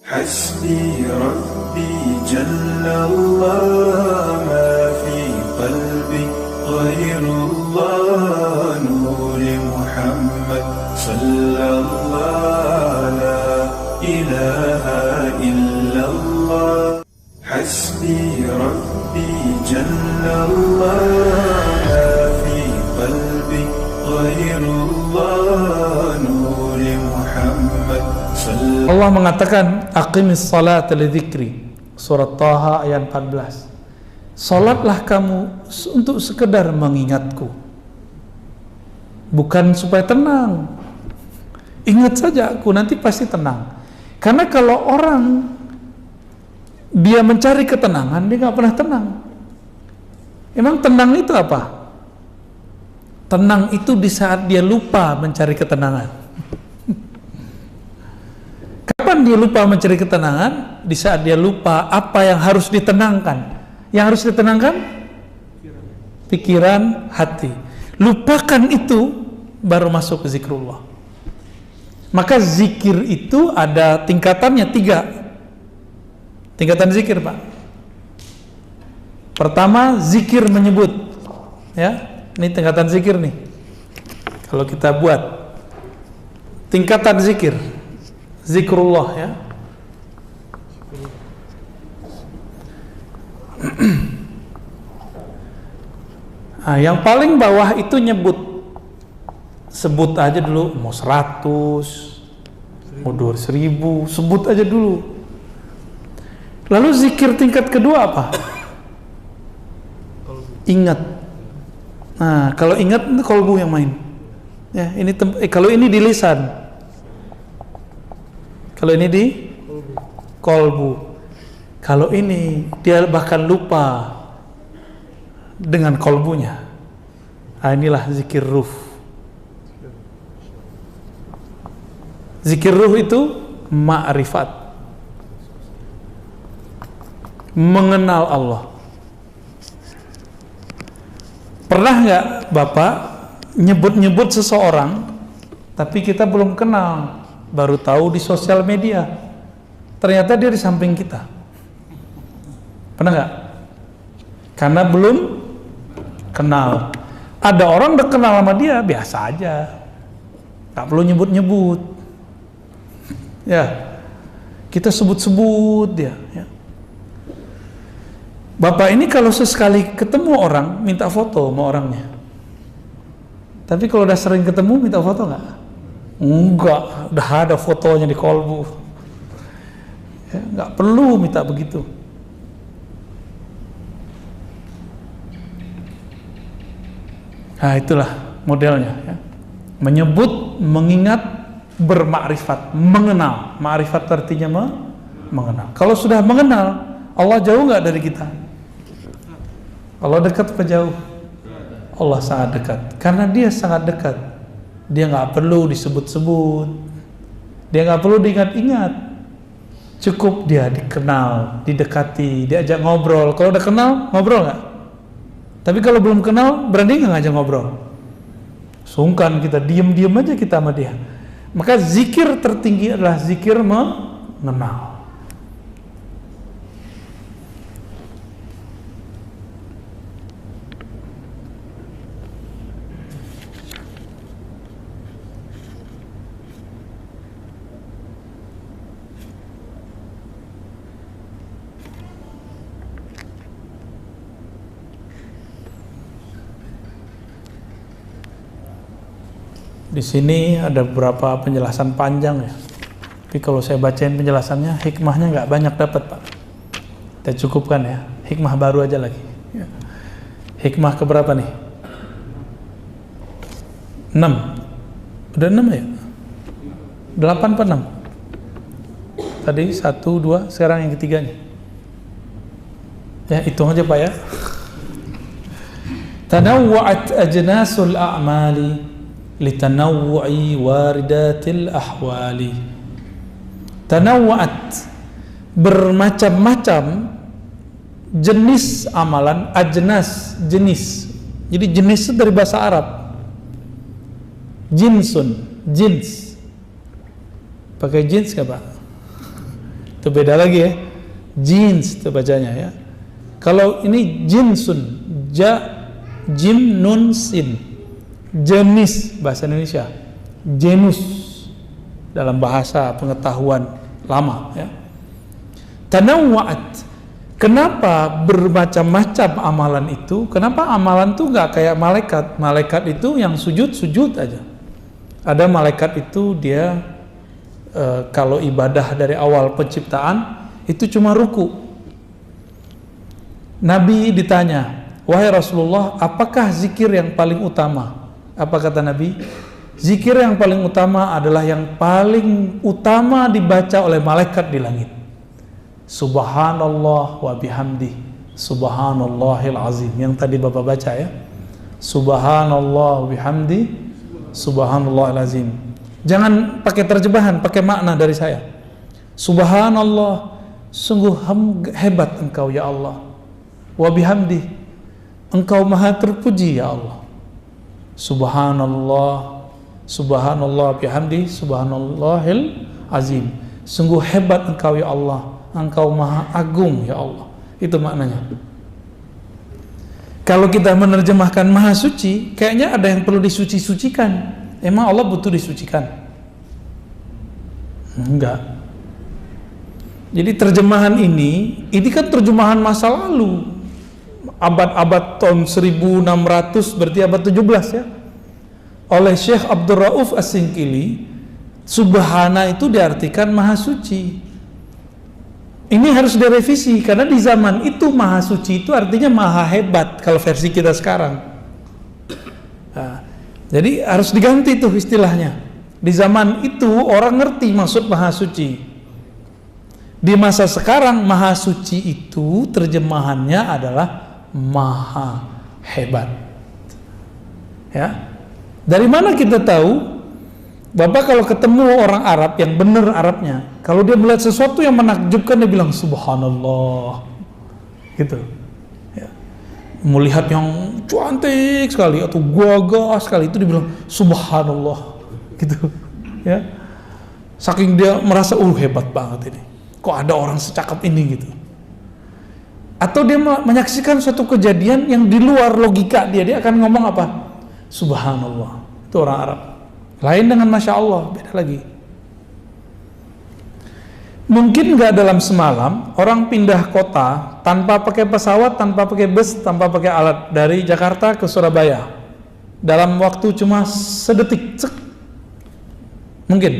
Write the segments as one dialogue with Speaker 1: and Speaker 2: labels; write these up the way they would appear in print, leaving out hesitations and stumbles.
Speaker 1: حسبي ربي جل الله ما في قلبي غير الله نور محمد صلى الله لا إله إلا الله حسبي ربي جل الله ما في قلبي غير الله نور محمد
Speaker 2: Allah mengatakan aqimis salata lidzikri, surat Thaha ayat 14. Salatlah kamu untuk sekedar mengingatku, bukan supaya tenang. Ingat saja aku, nanti pasti tenang. Karena kalau orang dia mencari ketenangan, dia nggak pernah tenang. Emang tenang itu apa? Tenang itu di saat dia lupa mencari ketenangan. Kapan dia lupa mencari ketenangan? Di saat dia lupa apa yang harus ditenangkan. Yang harus ditenangkan? Pikiran, hati. Lupakan itu, baru masuk ke zikrullah. Maka zikir itu ada tingkatannya 3. Tingkatan zikir, Pak. Pertama, zikir menyebut. Ya, ini tingkatan zikir nih. Kalau kita buat tingkatan zikir, zikrullah, ya. Nah, yang paling bawah itu nyebut. Sebut aja dulu, mau 100, mau 2.000, sebut aja dulu. Lalu zikir tingkat kedua apa? Ingat. Nah, kalau ingat itu kolbu yang main. Ya, ini kalau ini di lisan. Kalau ini di kolbu. Kalau ini dia bahkan lupa dengan kolbunya. Nah, inilah zikir ruh. Zikir ruh itu ma'rifat, mengenal Allah. Pernah nggak Bapak nyebut-nyebut seseorang tapi kita belum kenal, baru tahu di sosial media ternyata dia di samping kita? Pernah nggak? Karena belum kenal. Ada orang udah kenal sama dia biasa aja, nggak perlu nyebut-nyebut. Ya, kita sebut-sebut dia, ya. Bapak ini kalau sesekali ketemu orang minta foto sama orangnya. Tapi kalau udah sering ketemu minta foto nggak? Enggak, udah ada fotonya di kolbu. Ya, nggak perlu minta begitu. Nah, itulah modelnya, ya. Menyebut, mengingat, bermakrifat, mengenal. Makrifat artinya mengenal. Kalau sudah mengenal, Allah jauh nggak dari kita? Allah dekat apa jauh? Allah sangat dekat. Karena dia sangat dekat, dia nggak perlu disebut-sebut, dia nggak perlu diingat-ingat. Cukup dia dikenal, didekati, diajak ngobrol. Kalau udah kenal, ngobrol nggak? Tapi kalau belum kenal, berani nggak ngajak ngobrol? Sungkan kita, diem-diem aja kita sama dia. Maka zikir tertinggi adalah zikir mengenal. Di sini ada beberapa penjelasan panjang, ya. Tapi kalau saya bacain penjelasannya, hikmahnya nggak banyak dapat, Pak. Kita cukupkan, ya. Hikmah baru aja lagi. Ya. Hikmah keberapa nih? 6. Udah 6 ya? 8 apa 6? Tadi 1, 2, sekarang yang ketiganya. Ya, hitung aja, Pak, ya. Tanawwa'at ajnasul a'mali litanawwu'i waridatil ahwali. Tanawwa'at, bermacam-macam jenis amalan. Ajnas, jenis. Jadi jenis itu dari bahasa Arab. Jinsun, jins. Pakai jins nggak, Pak? Itu beda lagi ya. Jins itu bacanya ya. Kalau ini jinsun, jim nun sin. Jenis bahasa Indonesia. Genus dalam bahasa pengetahuan lama ya. Tanawwa'at. Kenapa bermacam-macam amalan itu? Kenapa amalan itu nggak kayak malaikat? Malaikat itu yang sujud aja. Ada malaikat itu dia kalau ibadah dari awal penciptaan itu cuma ruku. Nabi ditanya, wahai Rasulullah, apakah zikir yang paling utama? Apa kata Nabi? Zikir yang paling utama adalah yang paling utama dibaca oleh malaikat di langit. Subhanallah wa bihamdi, subhanallahil azim. Yang tadi Bapak baca ya. Subhanallah wa bihamdi, subhanallahil azim. Jangan pakai terjemahan, pakai makna dari saya. Subhanallah, sungguh hebat Engkau ya Allah. Wa bihamdi, Engkau maha terpuji ya Allah. Subhanallah, subhanallah bihamdi, subhanallahil azim. Sungguh hebat Engkau ya Allah. Engkau maha agung ya Allah. Itu maknanya. Kalau kita menerjemahkan maha suci, kayaknya ada yang perlu disuci-sucikan. Emang Allah butuh disucikan? Enggak. Jadi terjemahan ini kan terjemahan masa lalu. Abad-abad tahun 1600, berarti abad 17 ya. Oleh Syekh Abdul Rauf As-Singkili, subhana itu diartikan maha suci. Ini harus direvisi karena di zaman itu maha suci itu artinya maha hebat kalau versi kita sekarang. Nah, jadi harus diganti tuh istilahnya. Di zaman itu orang ngerti maksud maha suci. Di masa sekarang maha suci itu terjemahannya adalah maha hebat. Ya. Dari mana kita tahu? Bapak kalau ketemu orang Arab yang benar Arabnya, kalau dia melihat sesuatu yang menakjubkan dia bilang subhanallah, gitu. Ya. Melihat yang cantik sekali atau gagah sekali itu dibilang subhanallah, gitu. Ya. Saking dia merasa hebat banget ini. Kok ada orang secakap ini gitu. Atau dia menyaksikan suatu kejadian yang di luar logika dia akan ngomong apa? Subhanallah. Itu orang Arab. Lain dengan Masya Allah, beda lagi. Mungkin nggak dalam semalam orang pindah kota tanpa pakai pesawat, tanpa pakai bus, tanpa pakai alat dari Jakarta ke Surabaya dalam waktu cuma sedetik. Mungkin.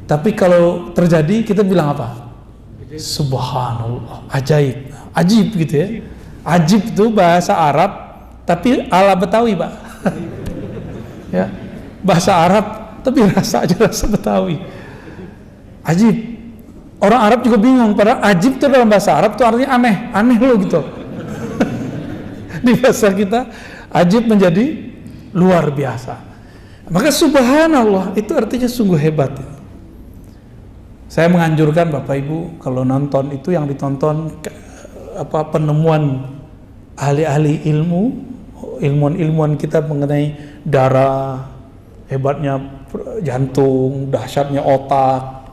Speaker 2: Tapi kalau terjadi kita bilang apa? Subhanallah, ajaib, ajib gitu ya. Ajib itu bahasa Arab, tapi ala Betawi Pak. Ya, bahasa Arab tapi rasa Betawi. Ajib. Orang Arab juga bingung, padahal ajib itu dalam bahasa Arab itu artinya aneh loh gitu. Di bahasa kita ajib menjadi luar biasa. Maka subhanallah itu artinya sungguh hebat. Saya menganjurkan Bapak Ibu kalau nonton itu yang ditonton penemuan ahli-ahli ilmuwan kita mengenai darah, hebatnya jantung, dahsyatnya otak,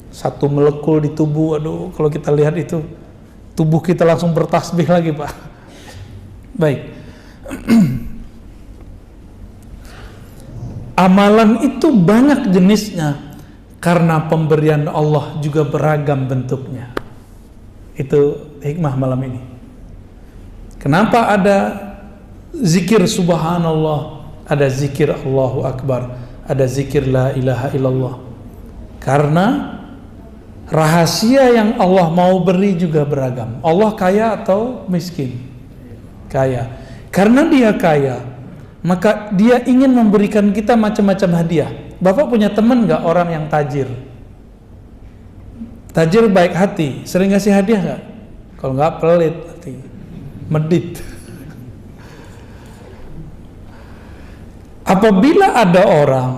Speaker 2: satu molekul di tubuh. Aduh, kalau kita lihat itu tubuh kita langsung bertasbih lagi Pak. Baik. Amalan itu banyak jenisnya karena pemberian Allah juga beragam bentuknya. Itu hikmah malam ini. Kenapa ada zikir subhanallah, ada zikir Allahu Akbar, ada zikir la ilaha illallah? Karena rahasia yang Allah mau beri juga beragam. Allah kaya atau miskin? Kaya. Karena dia kaya, maka dia ingin memberikan kita macam-macam hadiah. Bapak punya teman gak orang yang tajir? Tajir baik hati, sering ngasih hadiah gak? Kalau gak pelit hati, medit. Apabila ada orang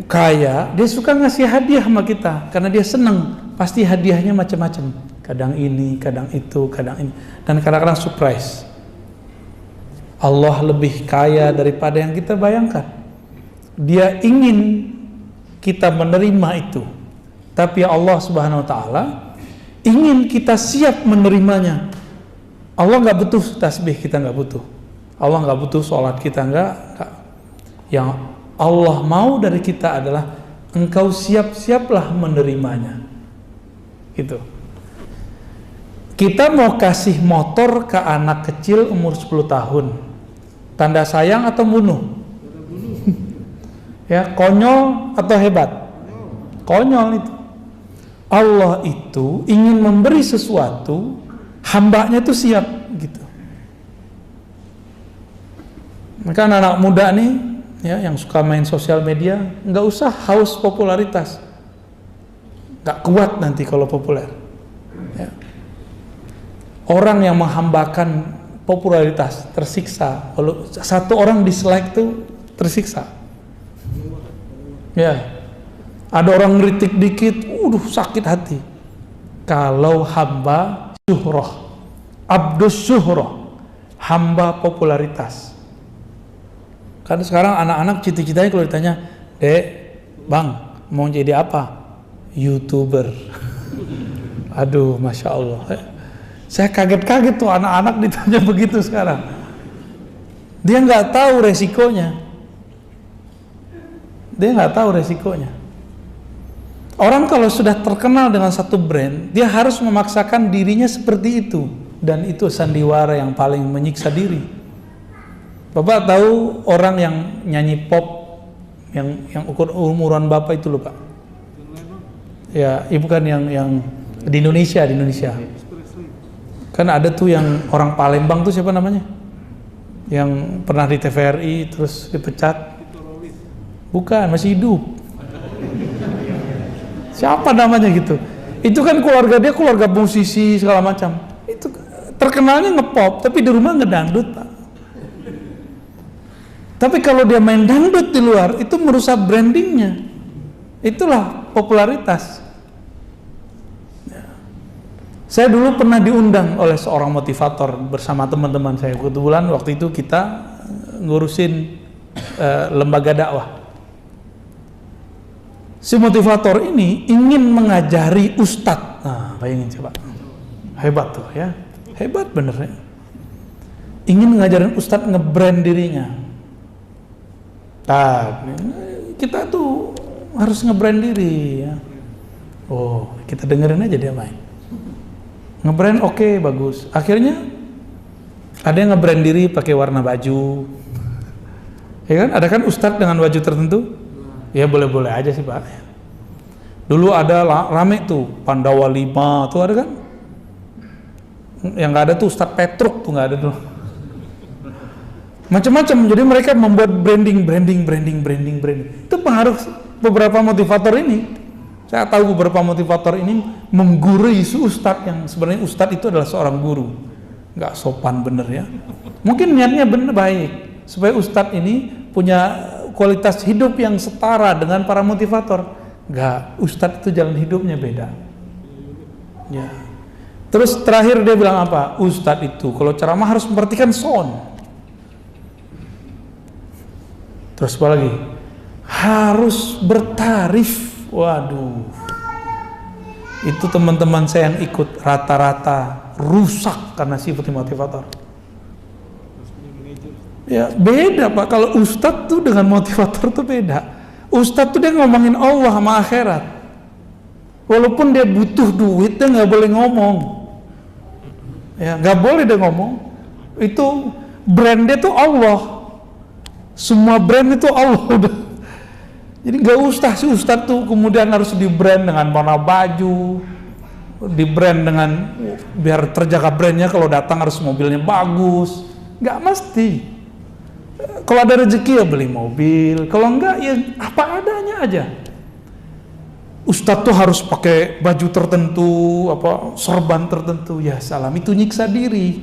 Speaker 2: kaya, dia suka ngasih hadiah sama kita karena dia senang. Pasti hadiahnya macam-macam. Kadang ini, kadang itu, kadang ini, dan kadang-kadang surprise. Allah lebih kaya daripada yang kita bayangkan. Dia ingin kita menerima itu. Tapi Allah Subhanahu wa taala ingin kita siap menerimanya. Allah nggak butuh tasbih, kita nggak butuh. Allah nggak butuh sholat, kita nggak. Yang Allah mau dari kita adalah engkau siap-siaplah menerimanya. Gitu. Kita mau kasih motor ke anak kecil umur 10 tahun. Tanda sayang atau bunuh? Ya, konyol atau hebat? Konyol itu. Allah itu ingin memberi sesuatu, hambanya itu siap gitu. Maka anak muda nih ya, yang suka main sosial media, nggak usah haus popularitas, nggak kuat nanti kalau populer ya. Orang yang menghambakan popularitas tersiksa, kalau satu orang dislike tuh tersiksa ya. Ada orang ngeritik dikit, sakit hati. Kalau hamba syuhroh, abdus syuhroh, hamba popularitas. Kan sekarang anak-anak cita-citanya kalau ditanya, Dek, Bang, mau jadi apa? YouTuber. Aduh, Masya Allah. Saya kaget-kaget tuh anak-anak ditanya begitu sekarang. Dia nggak tahu resikonya. Orang kalau sudah terkenal dengan satu brand, dia harus memaksakan dirinya seperti itu. Dan itu sandiwara yang paling menyiksa diri. Bapak tahu orang yang nyanyi pop yang umuran Bapak itu loh Pak? Ya, bukan yang di Indonesia. Kan ada tuh yang orang Palembang tuh, siapa namanya? Yang pernah di TVRI terus dipecat. Bukan, masih hidup. Siapa namanya gitu? Itu kan keluarga dia keluarga musisi segala macam. Itu terkenalnya ngepop, tapi di rumah ngedangdut Pak. Tapi kalau dia main dangdut di luar, itu merusak brandingnya. Itulah popularitas. Saya dulu pernah diundang oleh seorang motivator bersama teman-teman saya. Kebetulan waktu itu kita ngurusin lembaga dakwah. Si motivator ini ingin mengajari ustadz. Nah, bayangin coba. Hebat tuh ya. Hebat bener ya. Ingin ngajarin ustadz nge-brand dirinya. Nah, kita tuh harus nge-brand diri ya. Oh, kita dengerin aja dia main. Nge-brand oke, bagus. Akhirnya ada yang nge-brand diri pakai warna baju. Ya kan? Ada kan ustadz dengan baju tertentu? Ya boleh-boleh aja sih Pak. Dulu ada rame tuh Pandawa 5 tuh ada kan? Yang nggak ada tuh Ustadz Petruk tuh nggak ada tuh. Macam-macam. Jadi mereka membuat branding. Itu pengaruh beberapa motivator ini. Saya tahu beberapa motivator ini menggurui si Ustadz yang sebenarnya Ustadz itu adalah seorang guru. Nggak sopan bener ya. Mungkin niatnya bener baik supaya Ustadz ini punya kualitas hidup yang setara dengan para motivator. Enggak, Ustadz itu jalan hidupnya beda. Ya. Terus terakhir dia bilang apa? Ustadz itu kalau ceramah harus memperhatikan sound. Terus apa lagi? Harus bertarif. Waduh. Itu teman-teman saya yang ikut rata-rata rusak karena sifat motivator. Ya beda Pak, kalau ustadz tuh dengan motivator tuh beda. Ustadz tuh dia ngomongin Allah sama akhirat. Walaupun dia butuh duit, dia nggak boleh ngomong. Ya nggak boleh dia ngomong. Itu brandnya tuh Allah. Semua brand itu Allah udah. Jadi nggak usah si ustadz tuh kemudian harus di brand dengan warna baju, di brand dengan biar terjaga brandnya, kalau datang harus mobilnya bagus. Nggak mesti. Kalau ada rezeki ya beli mobil, kalau enggak ya apa adanya aja. Ustadz tuh harus pakai baju tertentu, sorban tertentu. Ya salam, itu nyiksa diri.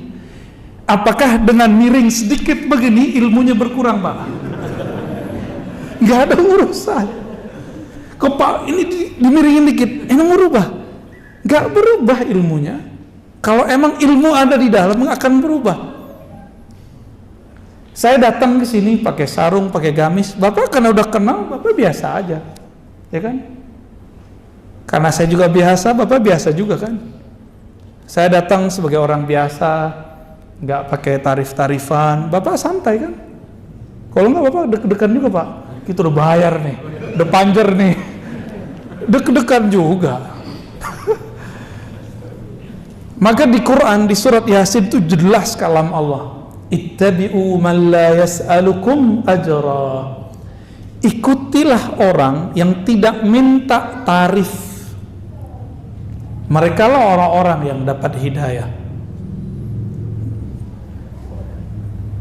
Speaker 2: Apakah dengan miring sedikit begini ilmunya berkurang Pak? Nggak ada urusan. Kok ini dimiringin dikit, emang berubah? Nggak berubah ilmunya. Kalau emang ilmu ada di dalam akan berubah. Saya datang ke sini pakai sarung, pakai gamis. Bapak karena udah kenal, Bapak biasa aja, ya kan? Karena saya juga biasa, Bapak biasa juga kan. Saya datang sebagai orang biasa, nggak pakai tarif-tarifan, Bapak santai kan. Kalau nggak Bapak deg-degan juga Pak, kita udah bayar nih, udah panjer nih, deg-degan juga. Maka di Quran, di surat Yasin itu jelas kalam Allah, ittabi'u man la yas'alukum ajra. Ikutilah orang yang tidak minta tarif. Mereka lah orang-orang yang dapat hidayah.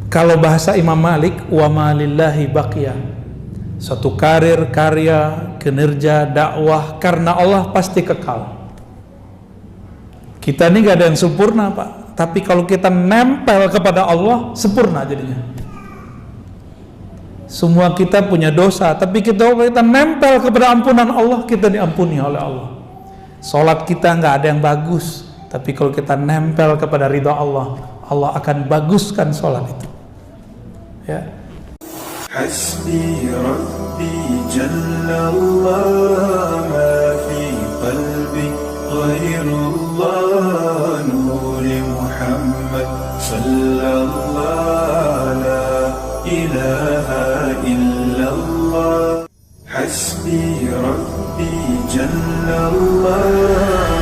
Speaker 2: Kalau bahasa Imam Malik, wa ma lillahi baqiya. Suatu karir, karya, kinerja, dakwah karena Allah pasti kekal. Kita ini gak ada yang sempurna Pak, tapi kalau kita nempel kepada Allah, sempurna jadinya. Semua kita punya dosa, tapi kita nempel kepada ampunan Allah, kita diampuni oleh Allah. Salat kita gak ada yang bagus, tapi kalau kita nempel kepada ridha Allah, Allah akan baguskan salat itu. Ya.
Speaker 1: Hasbi Rabbi Jallallah, ma fi qalbi ghairullah, nuri Muhammad sallallahu la ilaha illallah. Hasbi Rabbi Jallallah.